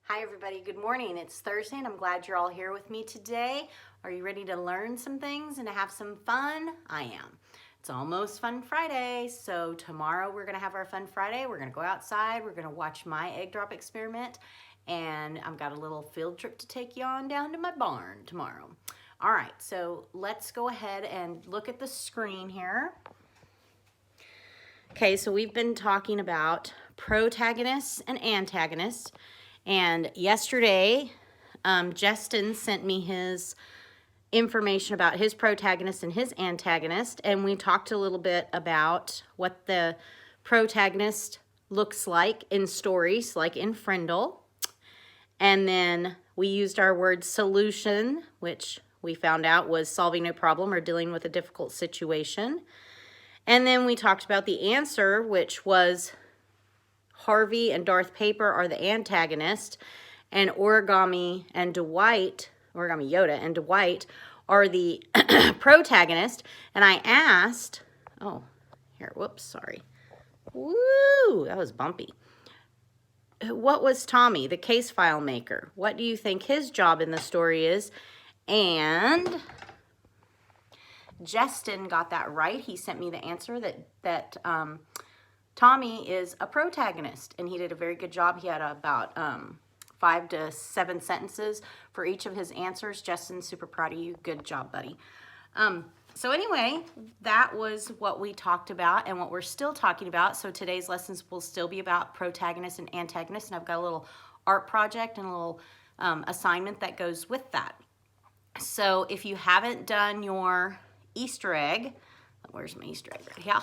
Hi everybody, good morning. It's Thursday and I'm glad you're all here with me today. Are you ready to learn some things and to have some fun? I am. It's almost Fun Friday, so tomorrow we're gonna have our Fun Friday. We're gonna go outside, we're gonna watch my egg drop experiment, and I've got a little field trip to take you on down to my barn tomorrow. All right, so let's go ahead and look at the screen here. Okay, so we've been talking about protagonists and antagonists. And yesterday, Justin sent me his information about his protagonist and his antagonist, and we talked a little bit about what the protagonist looks like in stories, like in Frindle. And then we used our word solution, which we found out was solving a problem or dealing with a difficult situation. And then we talked about the answer, which was Harvey and Darth Paper are the antagonist, and Origami Yoda and Dwight are the protagonist. And I asked, Woo, that was bumpy. What was Tommy, the case file maker? What do you think his job in the story is? And Justin got that right. He sent me the answer that Tommy is a protagonist, and he did a very good job. He had about 5 to 7 sentences for each of his answers. Justin, super proud of you. Good job, buddy. So anyway, that was what we talked about and what we're still talking about. So today's lessons will still be about protagonist and antagonist, and I've got a little art project and a little assignment that goes with that. So if you haven't done your Easter egg, where's my Easter egg? Right here.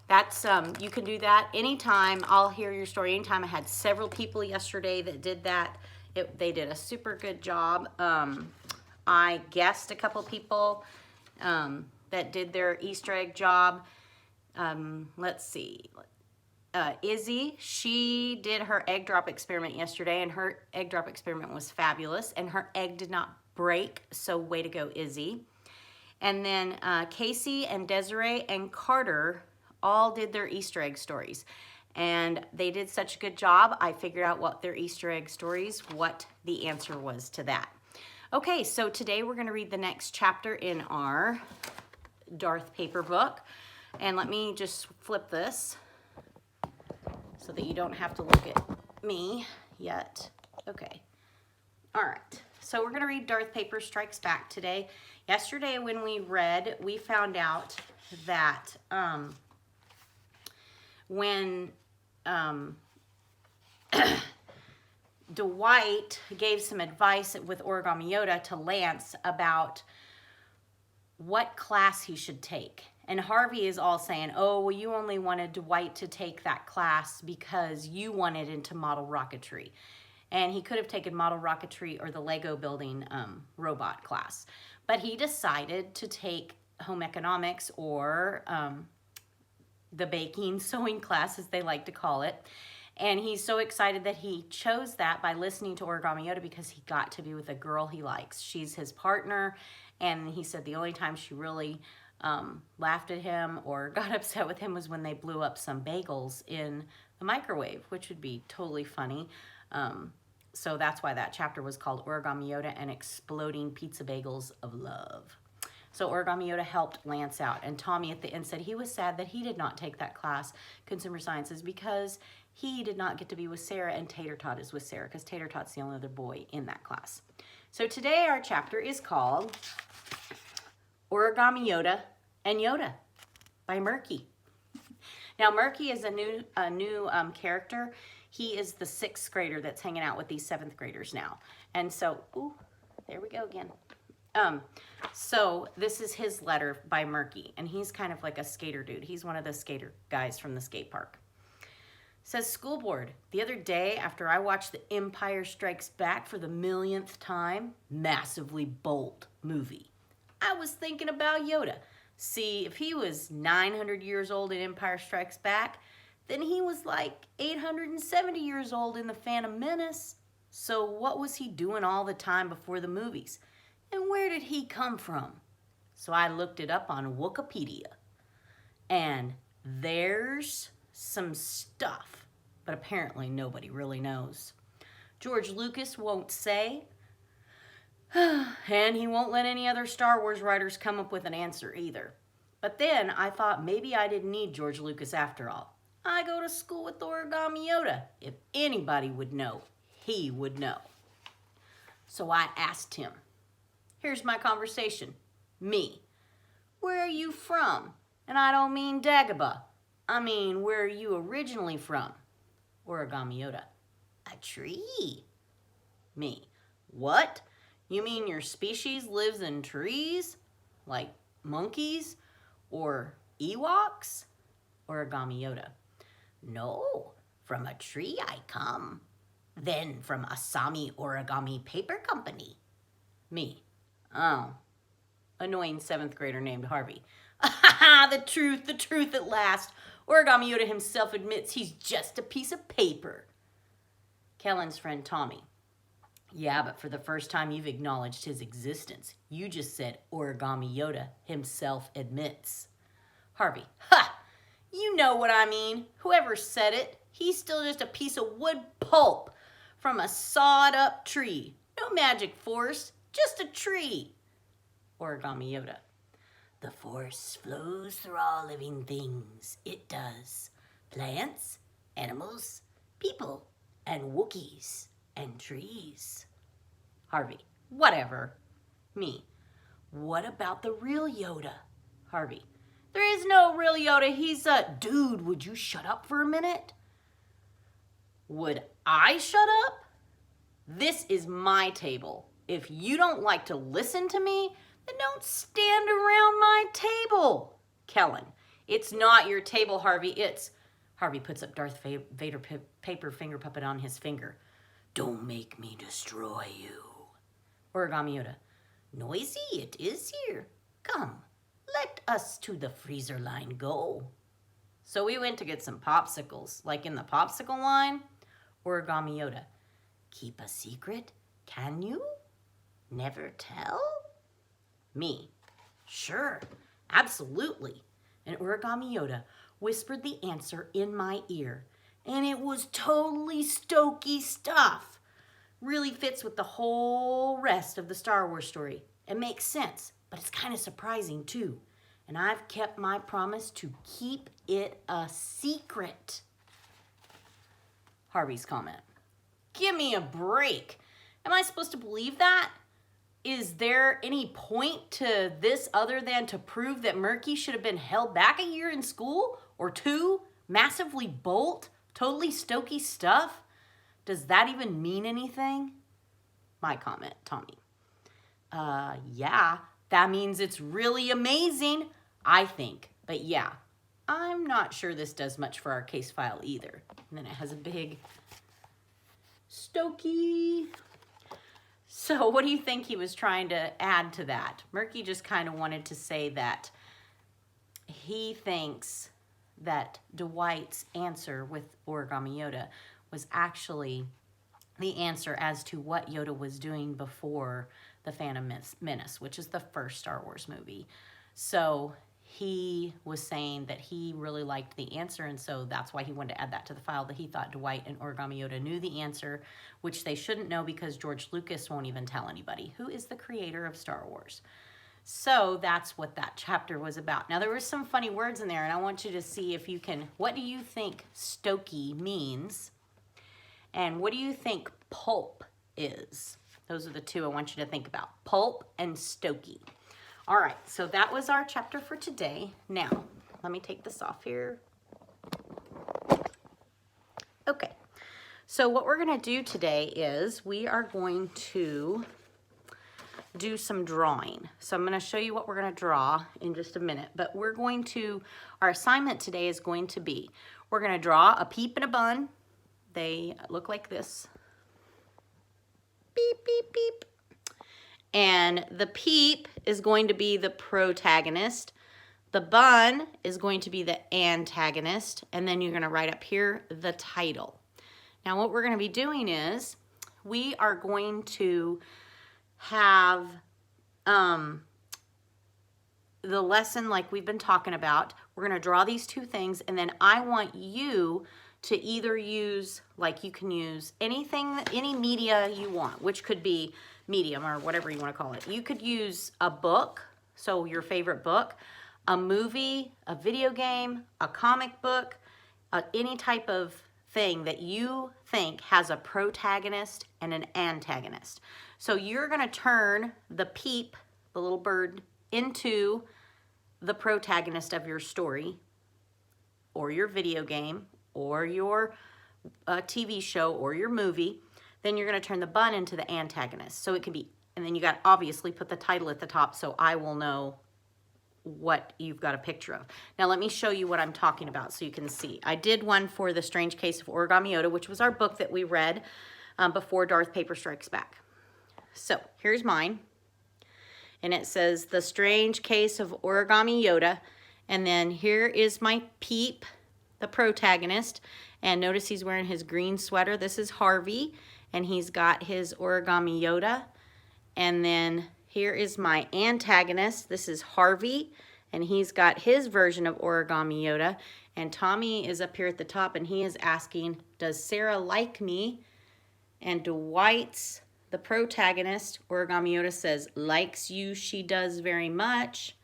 That's, you can do that anytime. I'll hear your story anytime. I had several people yesterday that did that. They did a super good job. I guessed a couple people that did their Easter egg job. Let's see. Izzy, she did her egg drop experiment yesterday, and her egg drop experiment was fabulous, and her egg did not break, so way to go, Izzy. And then Casey and Desiree and Carter all did their Easter egg stories, and they did such a good job. I figured out what their Easter egg stories, what the answer was to that. Okay, so today we're going to read the next chapter in our Darth Paper book, and let me just flip this so that you don't have to look at me yet. Okay, all right, so we're going to read Darth Paper Strikes Back today. Yesterday when we read, we found out that when Dwight gave some advice with Origami Yoda to Lance about what class he should take. And Harvey is all saying, oh, well, you only wanted Dwight to take that class because you wanted into model rocketry. And he could have taken model rocketry or the Lego building robot class. But he decided to take home economics or the baking, sewing class, as they like to call it. And he's so excited that he chose that by listening to Origami Yoda because he got to be with a girl he likes. She's his partner, and he said the only time she really laughed at him or got upset with him was when they blew up some bagels in the microwave, which would be totally funny. So that's why that chapter was called Origami Yoda and Exploding Pizza Bagels of Love. So Origami Yoda helped Lance out, and Tommy at the end said he was sad that he did not take that class, Consumer Sciences, because he did not get to be with Sarah, and Tater Tot is with Sarah, because Tater Tot's the only other boy in that class. So today our chapter is called Origami Yoda and Yoda by Murky. Now Murky is a new character. He is the 6th grader that's hanging out with these 7th graders now. And so, ooh, there we go again. So this is his letter by Murky, and he's kind of like a skater dude. He's one of the skater guys from the skate park. It says, School Board, the other day after I watched The Empire Strikes Back for the millionth time, massively bold movie, I was thinking about Yoda. See, if he was 900 years old in Empire Strikes Back, then he was like 870 years old in The Phantom Menace. So what was he doing all the time before the movies? And where did he come from? So I looked it up on Wikipedia. And there's some stuff but apparently nobody really knows. George Lucas won't say, and he won't let any other Star Wars writers come up with an answer either. But then I thought maybe I didn't need George Lucas after all. I go to school with Origami Yoda. If anybody would know, he would know. So I asked him, here's my conversation. Me. Where are you from? And I don't mean Dagobah. I mean, where are you originally from? Origami Yoda. A tree. Me. What? You mean your species lives in trees? Like monkeys? Or Ewoks? Origami Yoda. No, from a tree I come. Then from Asami Origami Paper Company. Me. Oh. Annoying 7th grader named Harvey. The truth at last. Origami Yoda himself admits he's just a piece of paper. Kellen's friend Tommy. Yeah, but for the first time you've acknowledged his existence. You just said Origami Yoda himself admits. Harvey. Ha! You know what I mean. Whoever said it, he's still just a piece of wood pulp from a sawed up tree. No magic force, just a tree. Origami Yoda. The force flows through all living things. It does. Plants, animals, people, and Wookiees, and trees. Harvey. Whatever. Me. What about the real Yoda? Harvey. There is no real Yoda. He's a... Dude, would you shut up for a minute? Would I shut up? This is my table. If you don't like to listen to me, then don't stand around my table. Kellen. It's not your table, Harvey. It's... Harvey puts up Darth Vader paper finger puppet on his finger. Don't make me destroy you. Origami Yoda. Noisy it is here. Come, let us to the freezer line go. So we went to get some popsicles, like in the popsicle line. Origami Yoda. Keep a secret, can you? Never tell? Me. Sure, absolutely. And Origami Yoda whispered the answer in my ear. And it was totally Stokey stuff. Really fits with the whole rest of the Star Wars story. It makes sense, but it's kind of surprising too. And I've kept my promise to keep it a secret. Harvey's comment. Give me a break. Am I supposed to believe that? Is there any point to this other than to prove that Murky should have been held back a year in school? Or 2? Massively bolt? Totally Stokey stuff? Does that even mean anything? My comment, Tommy. Yeah, that means it's really amazing, I think. But yeah, I'm not sure this does much for our case file either. And then it has a big Stokey. So what do you think he was trying to add to that? Murky just kind of wanted to say that he thinks that Dwight's answer with Origami Yoda was actually the answer as to what Yoda was doing before The Phantom Menace, which is the first Star Wars movie. So he was saying that he really liked the answer, and so that's why he wanted to add that to the file, that he thought Dwight and Origami Yoda knew the answer, which they shouldn't know because George Lucas won't even tell anybody, who is the creator of Star Wars. So that's what that chapter was about. Now, there were some funny words in there, and I want you to see if you can... What do you think Stokey means? And what do you think pulp is? Those are the two I want you to think about. Pulp and Stokey. All right, so that was our chapter for today. Now, let me take this off here. Okay, so what we're going to do today is we are going to do some drawing. So I'm going to show you what we're going to draw in just a minute, but we're going to, our assignment today is going to be, we're going to draw a peep and a bun. They look like this. Beep, beep, beep. And the peep is going to be the protagonist. The bun is going to be the antagonist. And then you're going to write up here the title. Now what we're going to be doing is we are going to have the lesson like we've been talking about. We're going to draw these two things, and then I want you to either use, like you can use anything, any media you want, which could be medium or whatever you want to call it. You could use a book, so your favorite book, a movie, a video game, a comic book, any type of thing that you think has a protagonist and an antagonist. So you're going to turn the Peep, the little bird, into the protagonist of your story or your video game or your TV show or your movie. Then you're going to turn the bun into the antagonist. So it can be, and then you got obviously put the title at the top so I will know what you've got a picture of. Now let me show you what I'm talking about so you can see. I did one for The Strange Case of Origami Yoda, which was our book that we read before Darth Paper Strikes Back. So here's mine. And it says The Strange Case of Origami Yoda. And then here is my Peep, the protagonist. And notice he's wearing his green sweater. This is Harvey. And he's got his Origami Yoda. And then here is my antagonist. This is Harvey. And he's got his version of Origami Yoda. And Tommy is up here at the top. And he is asking, does Sarah like me? And Dwight's, the protagonist, Origami Yoda, says, likes you, she does very much.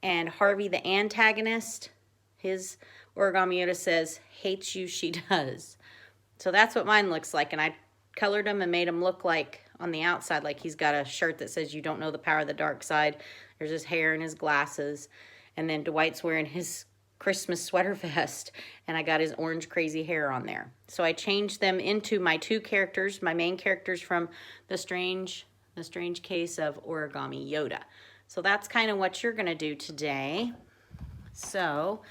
And Harvey, the antagonist, his Origami Yoda says, hates you, she does. So that's what mine looks like. And I colored him and made him look like, on the outside, like he's got a shirt that says, you don't know the power of the dark side. There's his hair and his glasses. And then Dwight's wearing his Christmas sweater vest. And I got his orange crazy hair on there. So I changed them into my two characters, my main characters from The Strange Case of Origami Yoda. So that's kind of what you're going to do today. So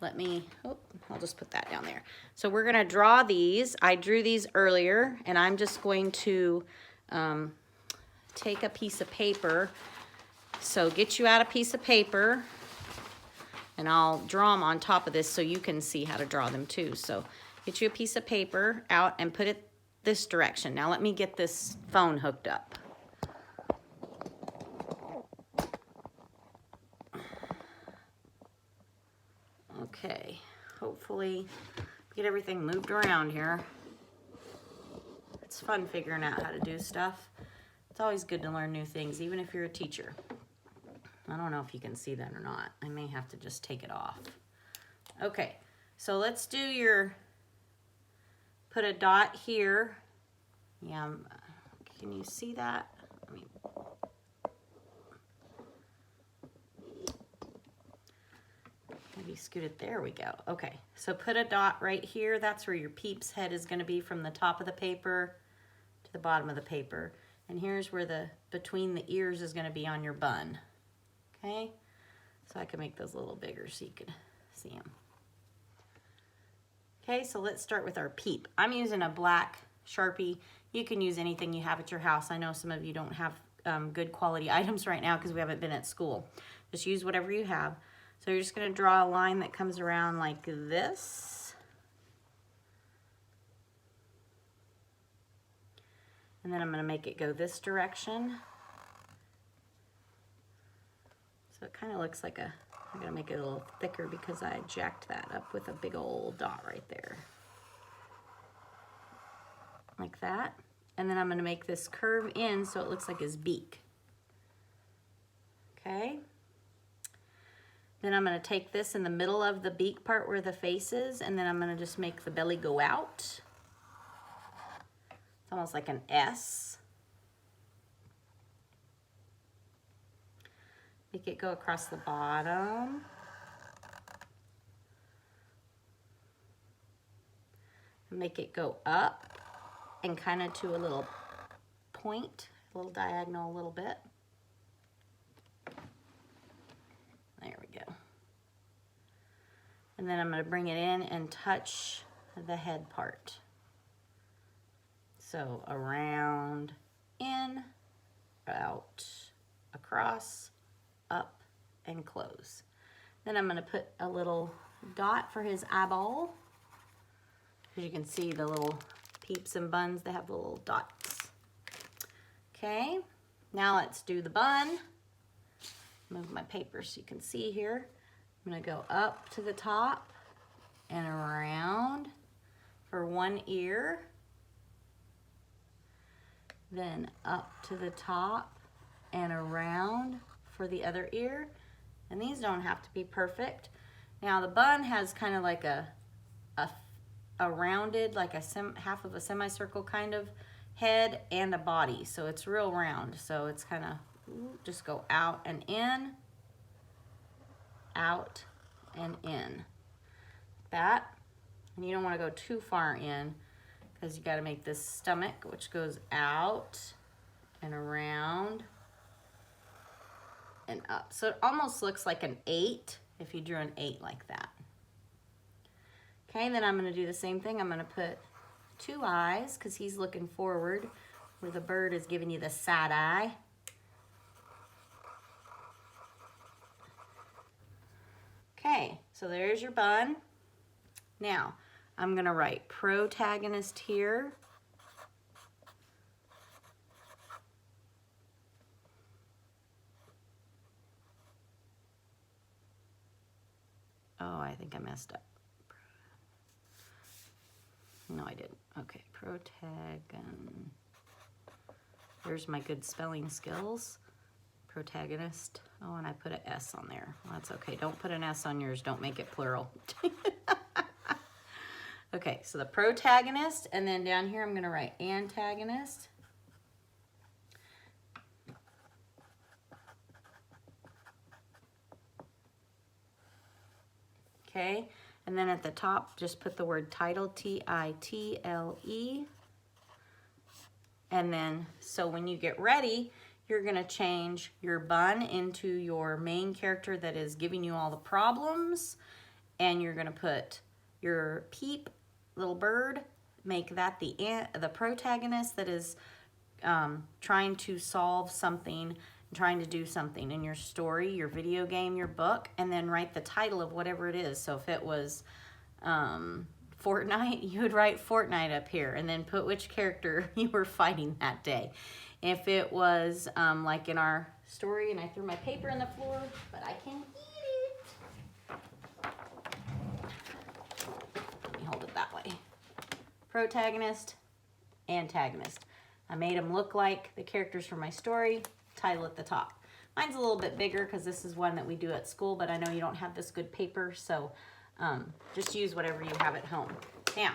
let me, I'll just put that down there. So we're going to draw these. I drew these earlier, and I'm just going to take a piece of paper. So get you out a piece of paper, and I'll draw them on top of this so you can see how to draw them too. So get you a piece of paper out and put it this direction. Now let me get this phone hooked up. Okay, hopefully get everything moved around here. It's fun figuring out how to do stuff. It's always good to learn new things, even if you're a teacher. I don't know if you can see that or not. I may have to just take it off. Okay, so let's do your, put a dot here. Yeah, can you see that? I mean, maybe scoot it, there we go. Okay, so put a dot right here. That's where your Peeps head is gonna be, from the top of the paper to the bottom of the paper. And here's where the, between the ears is gonna be on your bun. Okay, so I can make those a little bigger so you can see them. Okay, so let's start with our Peep. I'm using a black Sharpie. You can use anything you have at your house. I know some of you don't have good quality items right now because we haven't been at school. Just use whatever you have. So you're just going to draw a line that comes around like this. And then I'm going to make it go this direction. So it kind of looks like a, I'm going to make it a little thicker because I jacked that up with a big old dot right there. Like that. And then I'm going to make this curve in so it looks like his beak. Okay. Then I'm going to take this in the middle of the beak part where the face is, and then I'm going to just make the belly go out. It's almost like an S. Make it go across the bottom. And make it go up and kind of to a little point, a little diagonal a little bit. There we go. And then I'm going to bring it in and touch the head part. So around, in, out, across, up, and close. Then I'm going to put a little dot for his eyeball. As you can see, the little Peeps and buns, they have the little dots. Okay, now let's do the bun. Move my paper so you can see here. I'm going to go up to the top and around for one ear, then up to the top and around for the other ear. And these don't have to be perfect. Now the bun has kind of like a rounded, like a half of a semicircle kind of head and a body. So it's real round. So it's kind of just go out and in, out and in. That. And you don't want to go too far in because you got to make this stomach, which goes out and around and up. So it almost looks like an 8 if you drew an 8 like that. Okay, then I'm going to do the same thing. I'm going to put 2 eyes because he's looking forward where the bird is giving you the side eye. Okay, so there's your bun. Now, I'm going to write protagonist here. Oh, I think I messed up. No, I didn't. Okay, protagon. There's my good spelling skills. Protagonist. Oh, and I put an S on there. Well, that's okay. Don't put an S on yours. Don't make it plural. Okay, so the protagonist, and then down here I'm going to write antagonist. Okay, and then at the top, just put the word title, T-I-T-L-E. And then, so when you get ready, you're going to change your bun into your main character that is giving you all the problems. And you're going to put your Peep, little bird, make that the protagonist that is trying to solve something, trying to do something in your story, your video game, your book, and then write the title of whatever it is. So if it was Fortnite, you would write Fortnite up here and then put which character you were fighting that day. If it was like in our story, and I threw my paper on the floor, but I can eat it. Let me hold it that way. Protagonist, antagonist. I made them look like the characters from my story, title at the top. Mine's a little bit bigger because this is one that we do at school, but I know you don't have this good paper, so just use whatever you have at home. Now,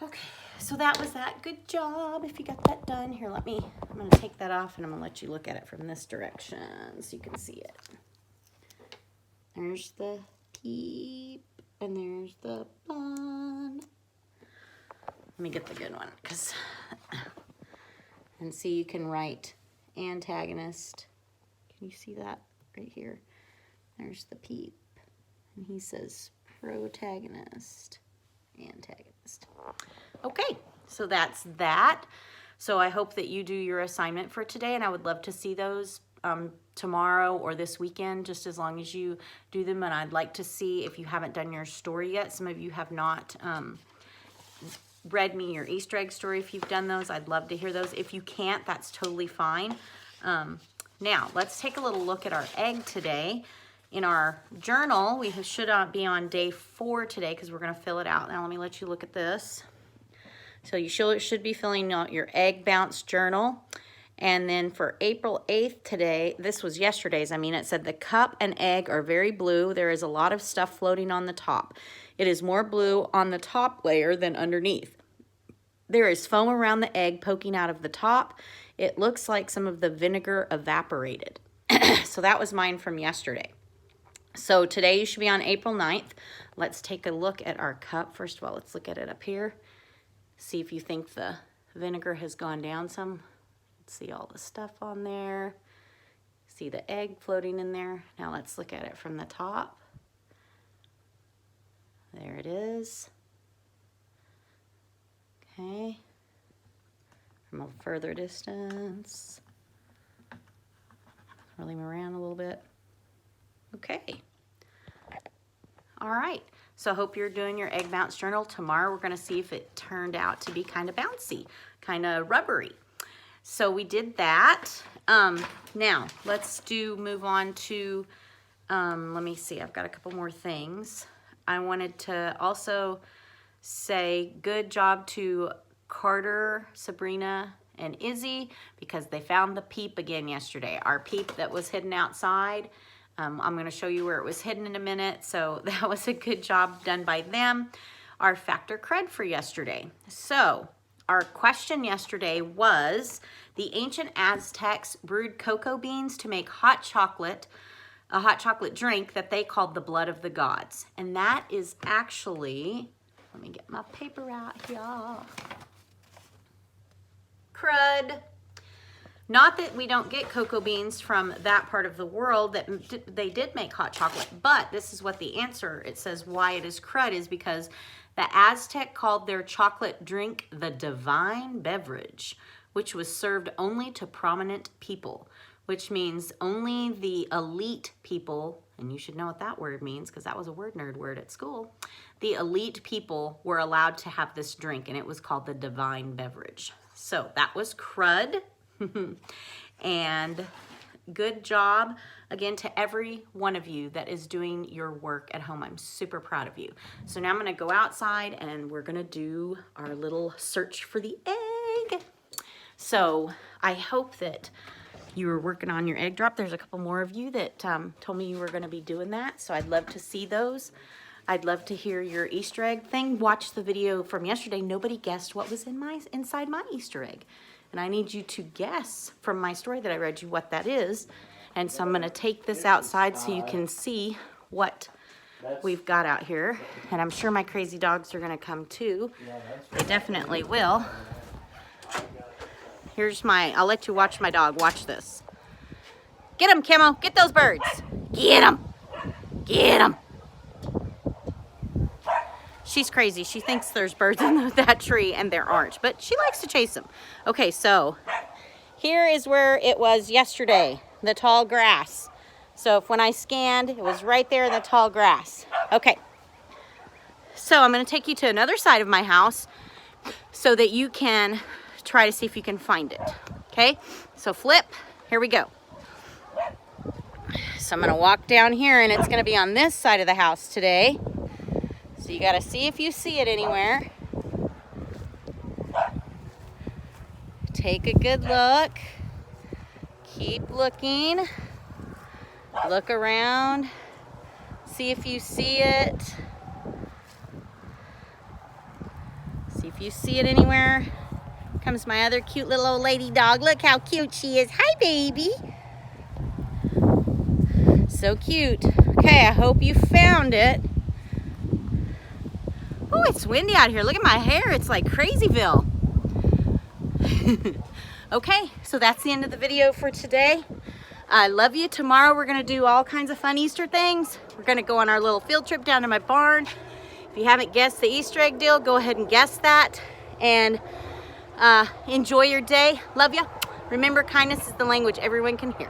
okay, so that was that. Good job if you got that done. Here, I'm going to take that off and I'm going to let you look at it from this direction so you can see it. There's the Peep and there's the bun. Let me get the good one, and see, you can write antagonist. Can you see that right here? There's the Peep, and he says protagonist, antagonist. Okay, so that's that. So I hope that you do your assignment for today, and I would love to see those tomorrow or this weekend, just as long as you do them. And I'd like to see if you haven't done your story yet. Some of you have not read me your Easter egg story. If you've done those, I'd love to hear those. If you can't, that's totally fine. Now, let's take a little look at our egg today. In our journal, we should be on day 4 today because we're going to fill it out. Now, let me let you look at this. So you should be filling out your egg bounce journal. And then for April 8th today, this was yesterday's, it said the cup and egg are very blue. There is a lot of stuff floating on the top. It is more blue on the top layer than underneath. There is foam around the egg poking out of the top. It looks like some of the vinegar evaporated. So that was mine from yesterday. So today you should be on April 9th. Let's take a look at our cup. First of all, let's look at it up here. See if you think the vinegar has gone down some. Let's see all the stuff on there. See the egg floating in there. Now let's look at it from the top. There it is. Okay. From a further distance. Roll him around a little bit. Okay. All right. So I hope you're doing your egg bounce journal. Tomorrow we're going to see if it turned out to be kind of bouncy, kind of rubbery. So we did that. Now let's move on to, let me see, I've got a couple more things. I wanted to also say good job to Carter, Sabrina, and Izzy because they found the Peep again yesterday. Our Peep that was hidden outside. I'm going to show you where it was hidden in a minute. So that was a good job done by them. Our factor cred for yesterday. So our question yesterday was, the ancient Aztecs brewed cocoa beans to make hot chocolate, a hot chocolate drink that they called the blood of the gods. And that is actually, let me get my paper out here. Crud. Not that we don't get cocoa beans from that part of the world, that they did make hot chocolate, but this is what the answer, it says why it is crud is because the Aztec called their chocolate drink the divine beverage, which was served only to prominent people, which means only the elite people, and you should know what that word means because that was a word nerd word at school. The elite people were allowed to have this drink, and it was called the divine beverage. So that was crud. And good job again to every one of you that is doing your work at home. I'm super proud of you. So now I'm going to go outside and we're going to do our little search for the egg. So I hope that you were working on your egg drop. There's a couple more of you that told me you were going to be doing that. So I'd love to see those. I'd love to hear your Easter egg thing. Watch the video from yesterday. Nobody guessed what was inside my Easter egg. And I need you to guess from my story that I read you what that is. And so I'm going to take this outside so you can see what we've got out here. And I'm sure my crazy dogs are going to come too. They definitely will. Here's I'll let you watch my dog. Watch this. Get him, Camo. Get those birds. Get him. Get him. She's crazy. She thinks there's birds in that tree and there aren't, but she likes to chase them. Okay, so here is where it was yesterday, the tall grass. So when I scanned, it was right there in the tall grass. Okay, so I'm going to take you to another side of my house so that you can try to see if you can find it. Okay, so flip. Here we go. So I'm going to walk down here and it's going to be on this side of the house today. So you got to see if you see it anywhere. Take a good look. Keep looking. Look around. See if you see it. See if you see it anywhere. Here comes my other cute little old lady dog. Look how cute she is. Hi, baby. So cute. Okay, I hope you found it. Oh, it's windy out here. Look at my hair. It's like Crazyville. Okay, so that's the end of the video for today. I love you. Tomorrow we're going to do all kinds of fun Easter things. We're going to go on our little field trip down to my barn. If you haven't guessed the Easter egg deal, go ahead and guess that. And enjoy your day. Love you. Remember, kindness is the language everyone can hear.